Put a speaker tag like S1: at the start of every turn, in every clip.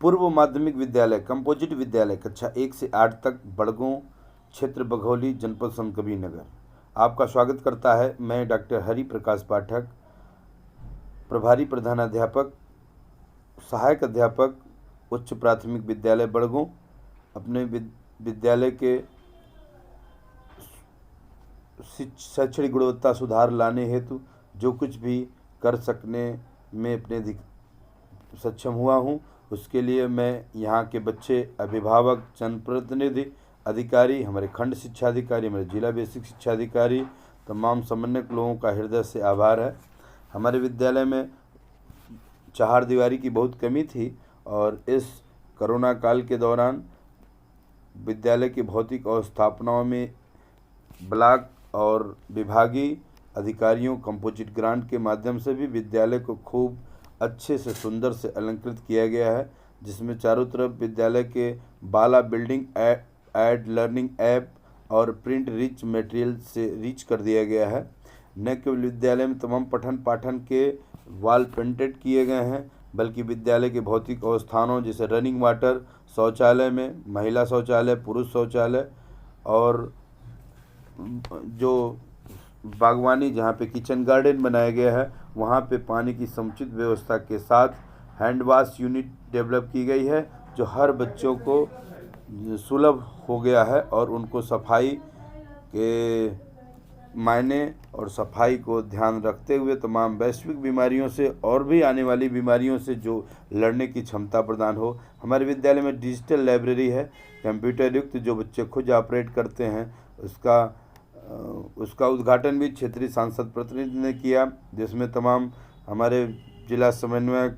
S1: पूर्व माध्यमिक विद्यालय कंपोजिट विद्यालय कक्षा 1 से 8 तक बड़गों, क्षेत्र बघौली, जनपद संतकबीर नगर आपका स्वागत करता है। मैं डॉक्टर हरि प्रकाश पाठक, प्रभारी प्रधानाध्यापक, सहायक अध्यापक, उच्च प्राथमिक विद्यालय बड़गों, अपने विद्यालय के शैक्षणिक गुणवत्ता सुधार लाने हेतु जो कुछ भी कर सकने में अपने सक्षम हुआ हूँ, उसके लिए मैं यहाँ के बच्चे, अभिभावक, जनप्रतिनिधि, अधिकारी, हमारे खंड शिक्षा अधिकारी, हमारे जिला बेसिक शिक्षा अधिकारी, तमाम समन्वयक लोगों का हृदय से आभार है। हमारे विद्यालय में चहारदीवारी की बहुत कमी थी और इस कोरोना काल के दौरान विद्यालय की भौतिक अवस्थापनाओं में ब्लॉक और विभागीय अधिकारियों कंपोजिट ग्रांट के माध्यम से भी विद्यालय को खूब अच्छे से सुंदर से अलंकृत किया गया है, जिसमें चारों तरफ विद्यालय के बाला बिल्डिंग एड लर्निंग ऐप और प्रिंट रिच मटेरियल से रिच कर दिया गया है। न केवल विद्यालय में तमाम पठन पाठन के वॉल पेंटेड किए गए हैं, बल्कि विद्यालय के भौतिक अवस्थानों जैसे रनिंग वाटर, शौचालय में महिला शौचालय, पुरुष शौचालय और जो बागवानी जहाँ पे किचन गार्डन बनाया गया है, वहाँ पे पानी की समुचित व्यवस्था के साथ हैंड वॉश यूनिट डेवलप की गई है, जो हर बच्चों को सुलभ हो गया है और उनको सफाई के मायने और सफाई को ध्यान रखते हुए तमाम वैश्विक बीमारियों से और भी आने वाली बीमारियों से जो लड़ने की क्षमता प्रदान हो। हमारे विद्यालय में डिजिटल लाइब्रेरी है, कंप्यूटर युक्त, जो बच्चे खुद ऑपरेट करते हैं। उसका उद्घाटन भी क्षेत्रीय सांसद प्रतिनिधि ने किया, जिसमें तमाम हमारे जिला समन्वयक,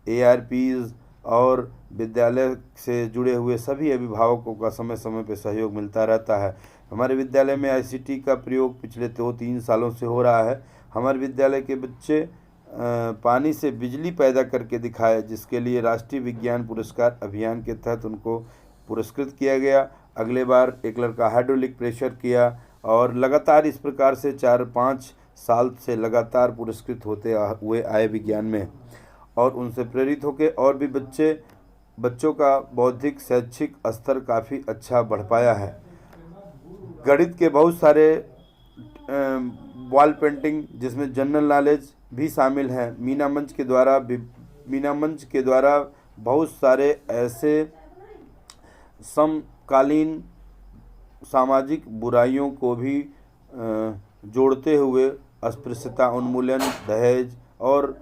S1: ARPs और विद्यालय से जुड़े हुए सभी अभिभावकों का समय समय पर सहयोग मिलता रहता है। हमारे विद्यालय में ICT का प्रयोग पिछले 2-3 सालों से हो रहा है। हमारे विद्यालय के बच्चे पानी से बिजली पैदा करके दिखाए, जिसके लिए राष्ट्रीय विज्ञान पुरस्कार अभियान के तहत उनको पुरस्कृत किया गया। अगले बार एक लड़का हाइड्रोलिक प्रेशर किया और लगातार इस प्रकार से 4-5 साल से लगातार पुरस्कृत होते हुए आए विज्ञान में, और उनसे प्रेरित होकर और भी बच्चों का बौद्धिक शैक्षिक स्तर काफ़ी अच्छा बढ़ पाया है। गणित के बहुत सारे वॉल पेंटिंग जिसमें जनरल नॉलेज भी शामिल है। मीना मंच के द्वारा बहुत सारे ऐसे समकालीन सामाजिक बुराइयों को भी जोड़ते हुए अस्पृश्यता उन्मूलन, दहेज और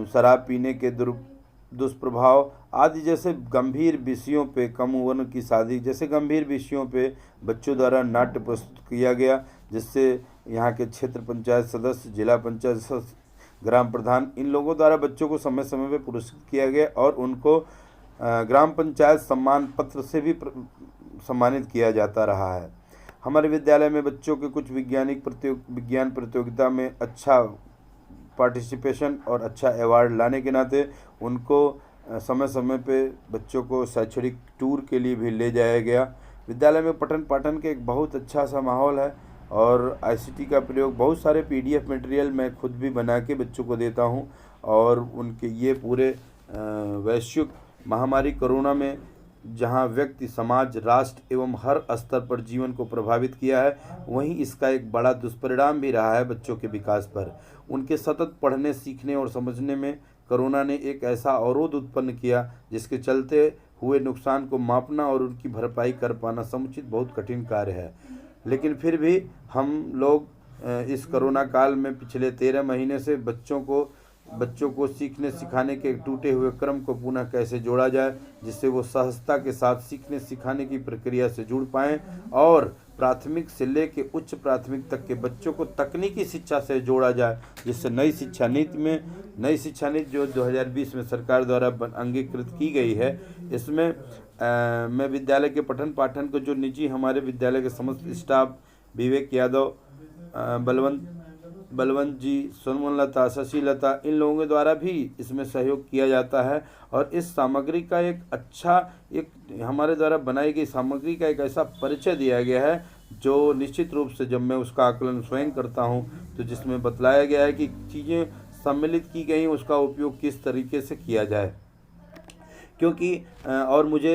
S1: शराब पीने के दुष्प्रभाव आदि जैसे गंभीर विषयों पे, कम उम्र की शादी जैसे गंभीर विषयों पे बच्चों द्वारा नाट्य प्रस्तुत किया गया, जिससे यहाँ के क्षेत्र पंचायत सदस्य, जिला पंचायत सदस्य, ग्राम प्रधान, इन लोगों द्वारा बच्चों को समय समय पे पुरस्कृत किया गया और उनको ग्राम पंचायत सम्मान पत्र से भी सम्मानित किया जाता रहा है। हमारे विद्यालय में बच्चों के कुछ विज्ञान प्रतियोगिता में अच्छा पार्टिसिपेशन और अच्छा अवार्ड लाने के नाते उनको समय समय पे बच्चों को शैक्षणिक टूर के लिए भी ले जाया गया। विद्यालय में पठन पाठन के एक बहुत अच्छा सा माहौल है और ICT का प्रयोग, बहुत सारे PDF मटेरियल मैं खुद भी बना के बच्चों को देता हूं और उनके ये पूरे वैश्विक महामारी कोरोना में जहां व्यक्ति, समाज, राष्ट्र एवं हर स्तर पर जीवन को प्रभावित किया है, वहीं इसका एक बड़ा दुष्परिणाम भी रहा है बच्चों के विकास पर। उनके सतत पढ़ने, सीखने और समझने में कोरोना ने एक ऐसा अवरोध उत्पन्न किया जिसके चलते हुए नुकसान को मापना और उनकी भरपाई कर पाना समुचित बहुत कठिन कार्य है। लेकिन फिर भी हम लोग इस कोरोना काल में पिछले 13 महीने से बच्चों को सीखने सिखाने के टूटे हुए क्रम को पुनः कैसे जोड़ा जाए, जिससे वो सहजता के साथ सीखने सिखाने की प्रक्रिया से जुड़ पाएँ और प्राथमिक से लेकर उच्च प्राथमिक तक के बच्चों को तकनीकी शिक्षा से जोड़ा जाए, जिससे नई शिक्षा नीति जो 2020 में सरकार द्वारा अंगीकृत की गई है, इसमें मैं विद्यालय के पठन पाठन को जो निजी हमारे विद्यालय के समस्त स्टाफ, विवेक यादव, बलवंत जी, सोनमलता, शशिलता, इन लोगों के द्वारा भी इसमें सहयोग किया जाता है और इस सामग्री का एक हमारे द्वारा बनाई गई सामग्री का एक ऐसा परिचय दिया गया है जो निश्चित रूप से जब मैं उसका आकलन स्वयं करता हूं तो जिसमें बतलाया गया है कि चीज़ें सम्मिलित की गई, उसका उपयोग किस तरीके से किया जाए। क्योंकि और मुझे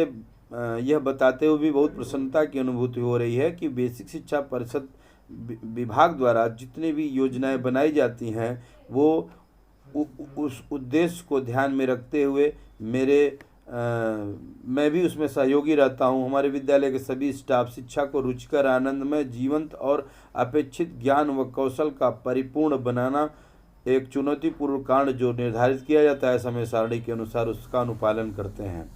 S1: यह बताते हुए भी बहुत प्रसन्नता की अनुभूति हो रही है कि बेसिक शिक्षा परिषद विभाग द्वारा जितनी भी योजनाएं बनाई जाती हैं वो उस उद्देश्य को ध्यान में रखते हुए मैं भी उसमें सहयोगी रहता हूं। हमारे विद्यालय के सभी स्टाफ शिक्षा को रुचिकर, आनंदमय, जीवंत और अपेक्षित ज्ञान व कौशल का परिपूर्ण बनाना एक चुनौतीपूर्ण कार्य जो निर्धारित किया जाता है समय सारणी के अनुसार, उसका अनुपालन करते हैं।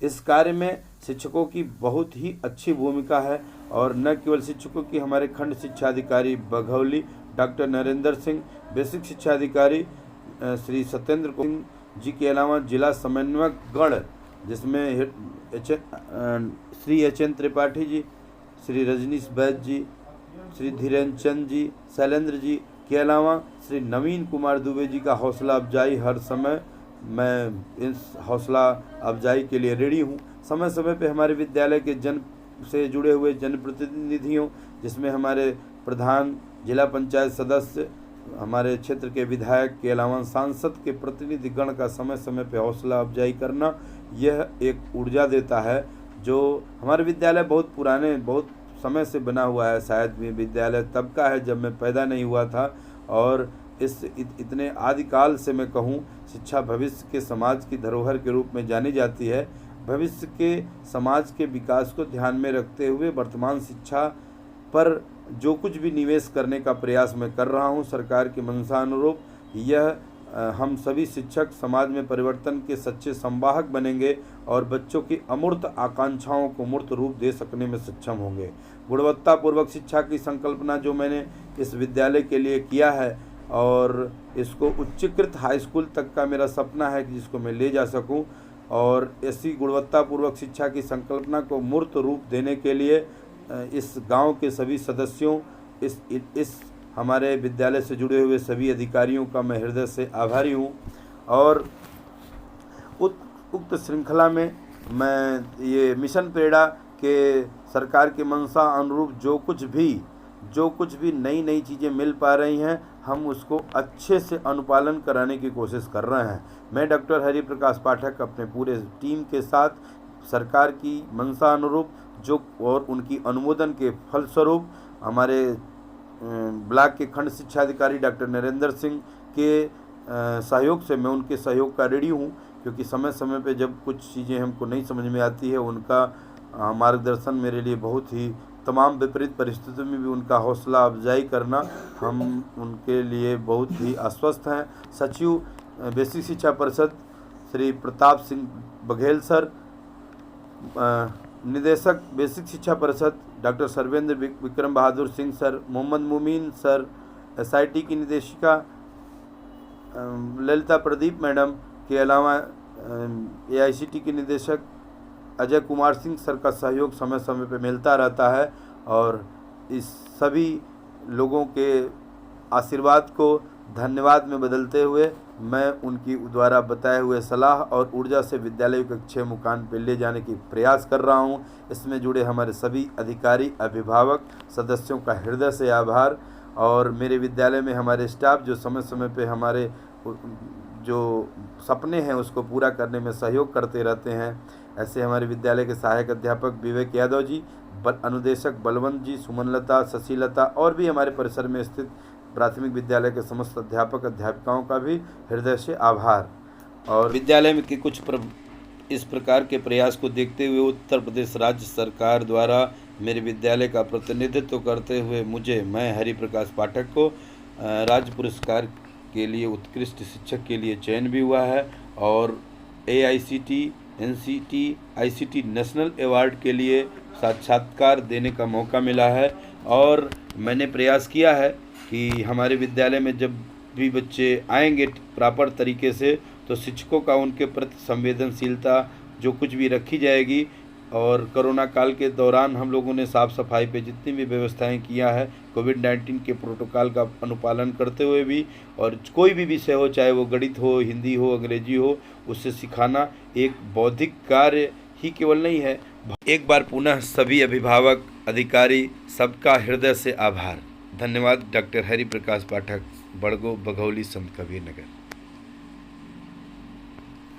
S1: इस कार्य में शिक्षकों की बहुत ही अच्छी भूमिका है और न केवल शिक्षकों की, हमारे खंड शिक्षा अधिकारी बघौली डॉक्टर नरेंद्र सिंह, बेसिक शिक्षा अधिकारी श्री सत्येंद्र सिंह जी के अलावा जिला समन्वयक गण जिसमें श्री एच.एन. त्रिपाठी जी, श्री रजनीश वैद्य जी, श्री धीरेन्द्र चंद जी, शैलेंद्र जी के अलावा श्री नवीन कुमार दुबे जी का हौसला अफजाई हर समय मैं इस हौसला अफजाई के लिए रेडी हूँ। समय समय पे हमारे विद्यालय के जन से जुड़े हुए जनप्रतिनिधियों जिसमें हमारे प्रधान, जिला पंचायत सदस्य, हमारे क्षेत्र के विधायक के अलावा सांसद के प्रतिनिधिगण का समय समय पे हौसला अफजाई करना, यह एक ऊर्जा देता है। जो हमारे विद्यालय बहुत पुराने, बहुत समय से बना हुआ है, शायद विद्यालय तब का है जब मैं पैदा नहीं हुआ था और इस इतने आदिकाल से मैं कहूँ शिक्षा भविष्य के समाज की धरोहर के रूप में जानी जाती है। भविष्य के समाज के विकास को ध्यान में रखते हुए वर्तमान शिक्षा पर जो कुछ भी निवेश करने का प्रयास मैं कर रहा हूँ सरकार की मंशा अनुरूप, यह हम सभी शिक्षक समाज में परिवर्तन के सच्चे संवाहक बनेंगे और बच्चों की अमूर्त आकांक्षाओं को मूर्त रूप दे सकने में सक्षम होंगे। गुणवत्तापूर्वक शिक्षा की संकल्पना जो मैंने इस विद्यालय के लिए किया है और इसको उच्चीकृत हाई स्कूल तक का मेरा सपना है कि जिसको मैं ले जा सकूं और ऐसी गुणवत्तापूर्वक शिक्षा की संकल्पना को मूर्त रूप देने के लिए इस गांव के सभी सदस्यों, इस हमारे विद्यालय से जुड़े हुए सभी अधिकारियों का मैं हृदय से आभारी हूं। और उक्त श्रृंखला में मैं ये मिशन प्रेरणा के सरकार की मंशा अनुरूप जो कुछ भी नई नई चीज़ें मिल पा रही हैं, हम उसको अच्छे से अनुपालन कराने की कोशिश कर रहे हैं। मैं डॉक्टर हरि प्रकाश पाठक अपने पूरे टीम के साथ सरकार की मंशा अनुरूप जो और उनकी अनुमोदन के फलस्वरूप हमारे ब्लॉक के खंड शिक्षा अधिकारी डॉक्टर नरेंद्र सिंह के सहयोग से मैं उनके सहयोग का रेडी हूँ, क्योंकि समय समय पे जब कुछ चीज़ें हमको नहीं समझ में आती है उनका मार्गदर्शन मेरे लिए बहुत ही, तमाम विपरीत परिस्थितियों में भी उनका हौसला अफजाई करना हम उनके लिए बहुत ही आश्वस्त हैं। सचिव बेसिक शिक्षा परिषद श्री प्रताप सिंह बघेल सर, निदेशक बेसिक शिक्षा परिषद doctor Sarvendra Vikram Bahadur Singh sir, Mohammad Mumin sir, SIT की निदेशिका ललिता प्रदीप मैडम के अलावा AICT के निदेशक अजय कुमार सिंह सर का सहयोग समय समय पर मिलता रहता है और इस सभी लोगों के आशीर्वाद को धन्यवाद में बदलते हुए मैं उनकी द्वारा बताए हुए सलाह और ऊर्जा से विद्यालय को अच्छे मुकाम पर ले जाने की प्रयास कर रहा हूं। इसमें जुड़े हमारे सभी अधिकारी, अभिभावक, सदस्यों का हृदय से आभार और मेरे विद्यालय में हमारे स्टाफ जो समय समय पे हमारे जो सपने हैं उसको पूरा करने में सहयोग करते रहते हैं। ऐसे हमारे विद्यालय के सहायक अध्यापक विवेक यादव जी, अनुदेशक बलवंत जी, सुमनलता, शशिलता और भी हमारे परिसर में स्थित प्राथमिक विद्यालय के समस्त अध्यापक अध्यापिकाओं का भी हृदय से आभार। और विद्यालय में के कुछ इस प्रकार के प्रयास को देखते हुए उत्तर प्रदेश राज्य सरकार द्वारा मेरे विद्यालय का प्रतिनिधित्व करते हुए मैं हरि प्रकाश पाठक को राज्य पुरस्कार के लिए उत्कृष्ट शिक्षक के लिए चयन भी हुआ है और AICT, NCT, ICT national award के लिए साक्षात्कार देने का मौका मिला है। और मैंने प्रयास किया है कि हमारे विद्यालय में जब भी बच्चे आएंगे प्रॉपर तरीके से तो शिक्षकों का उनके प्रति संवेदनशीलता जो कुछ भी रखी जाएगी। और कोरोना काल के दौरान हम लोगों ने साफ़ सफाई पे जितनी भी व्यवस्थाएं किया है कोविड-19 के प्रोटोकॉल का अनुपालन करते हुए भी, और कोई भी विषय हो चाहे वो गणित हो, हिंदी हो, अंग्रेजी हो, उससे सिखाना एक बौद्धिक कार्य ही केवल नहीं है। एक बार पुनः सभी अभिभावक, अधिकारी सबका हृदय से आभार। धन्यवाद। डॉक्टर हरि प्रकाश पाठक, बड़गो, बघौली, संत कबीर नगर।